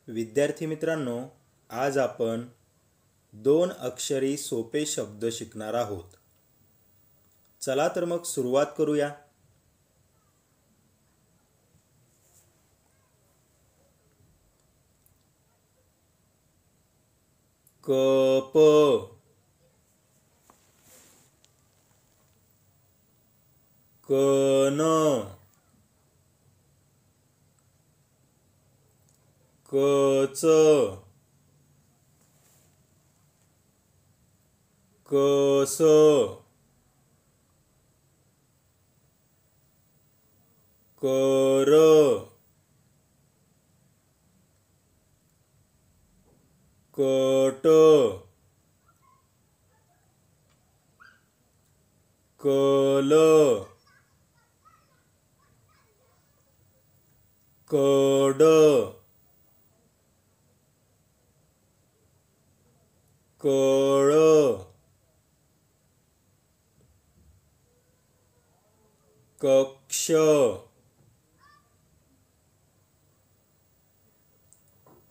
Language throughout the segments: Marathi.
विद्यार्थी मित्रांनो, आज आपण दोन अक्षरी सोपे शब्द शिकणार आहोत. चला तर मग सुरुवात करूया. कप, कन, कच, कस, कर, कट, कल, कड, कळ, कक्ष,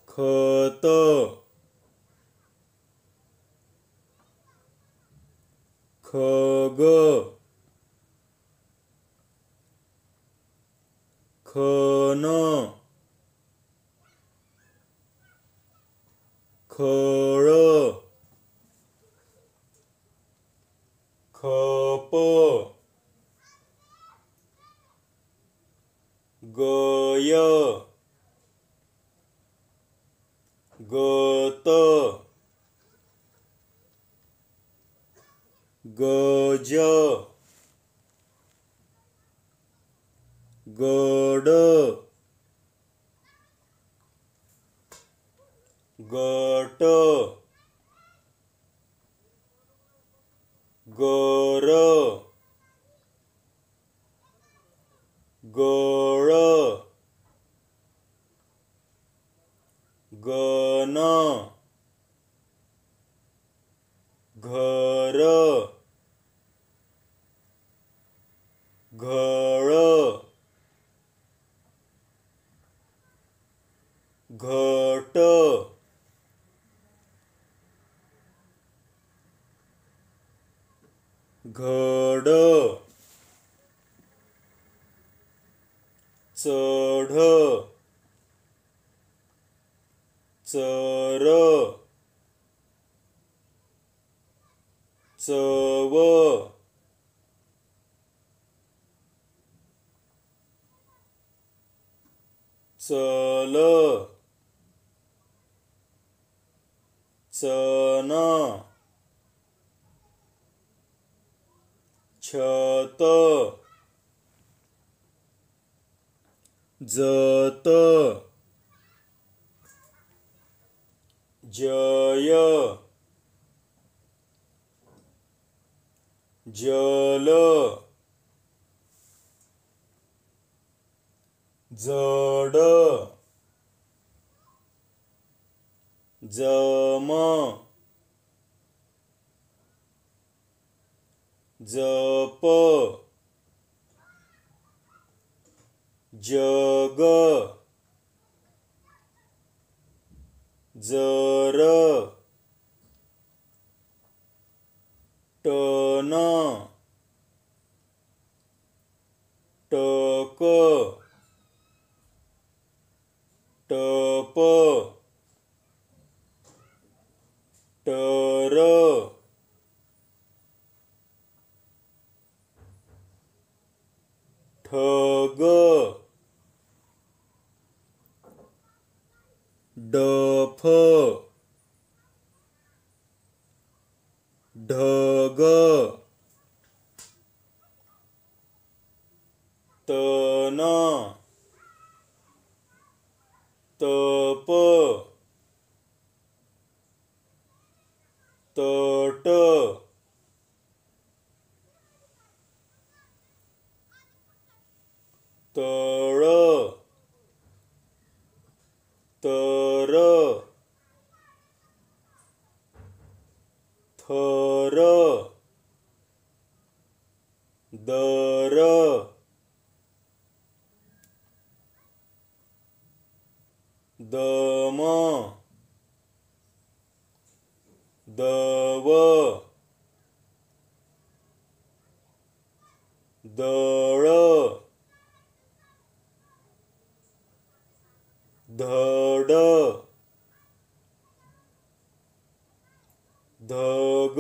खत, खग, खन, खळ, खप, गय, गत, गज, गड, गट, गर, गळ, गण, घर, घळ, घट, घड, चढ, चर, चव, चल, चन, छत, जत, जय, जल, जड, जम, जप, जग, जर, टन, टक, टप, टर, ठग, डफ, ढग, तन, तप, तट, तळ, तर, थर, दर, दम, दव, दळ, धड, धग,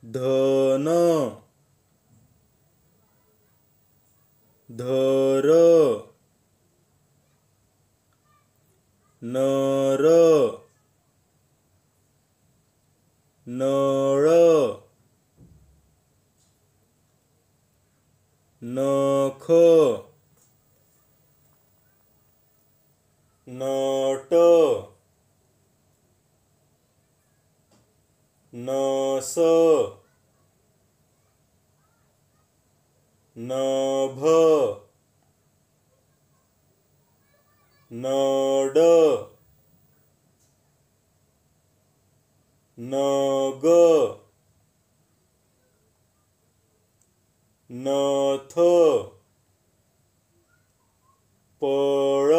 धन, धर, नर, नळ, नख, नट, नस, नभ, नड, नग, नथ, पळ,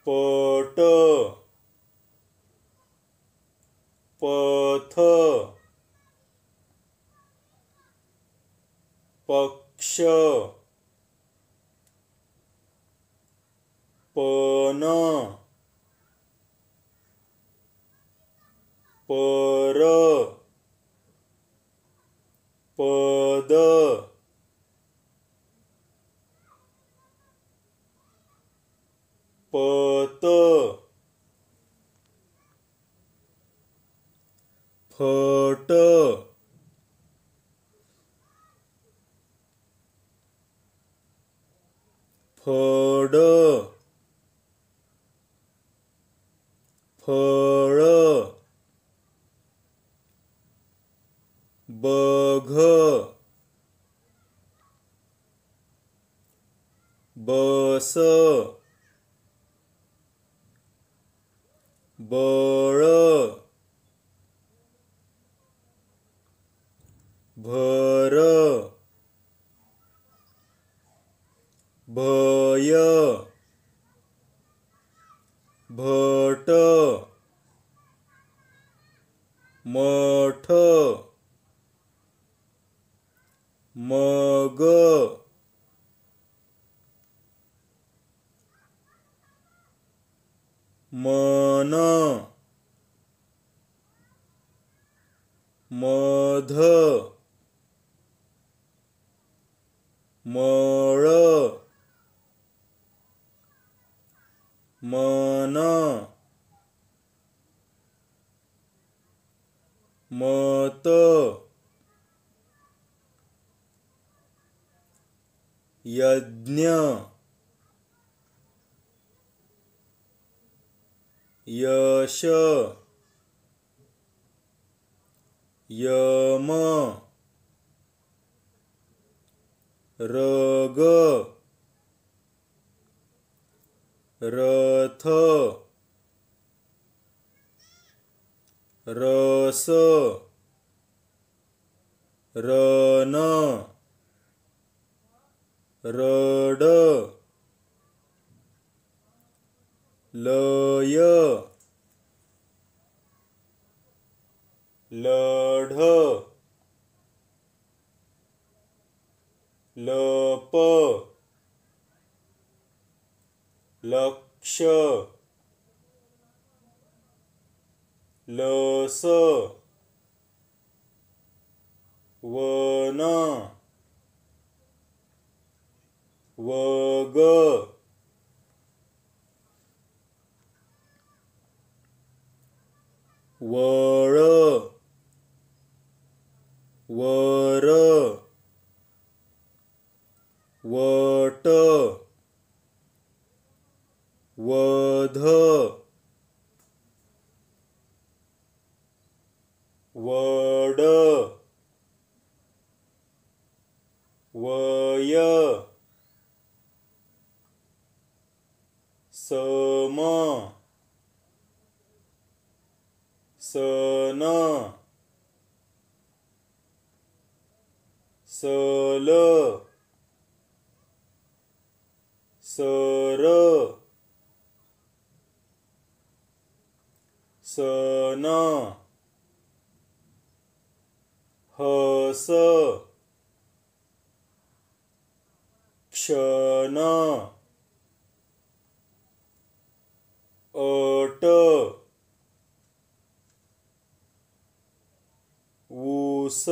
पट, पथ, पक्ष, पन, पर, पद, पत, फट, फड, फळ, बघ, बस, बळ, भर, भय, भट, मठ, मग, मन, मध, मळ, मन, मत, यज्ञ, यश, यम, रग, रथ, रस, रन, रड, लय, लढ, लप, लक्ष, लस, वन, वग, वळ, वर, वट, वध, वड, वय, सम, सन, सल, सर, सन, हस, क्षण, अट, ऊस,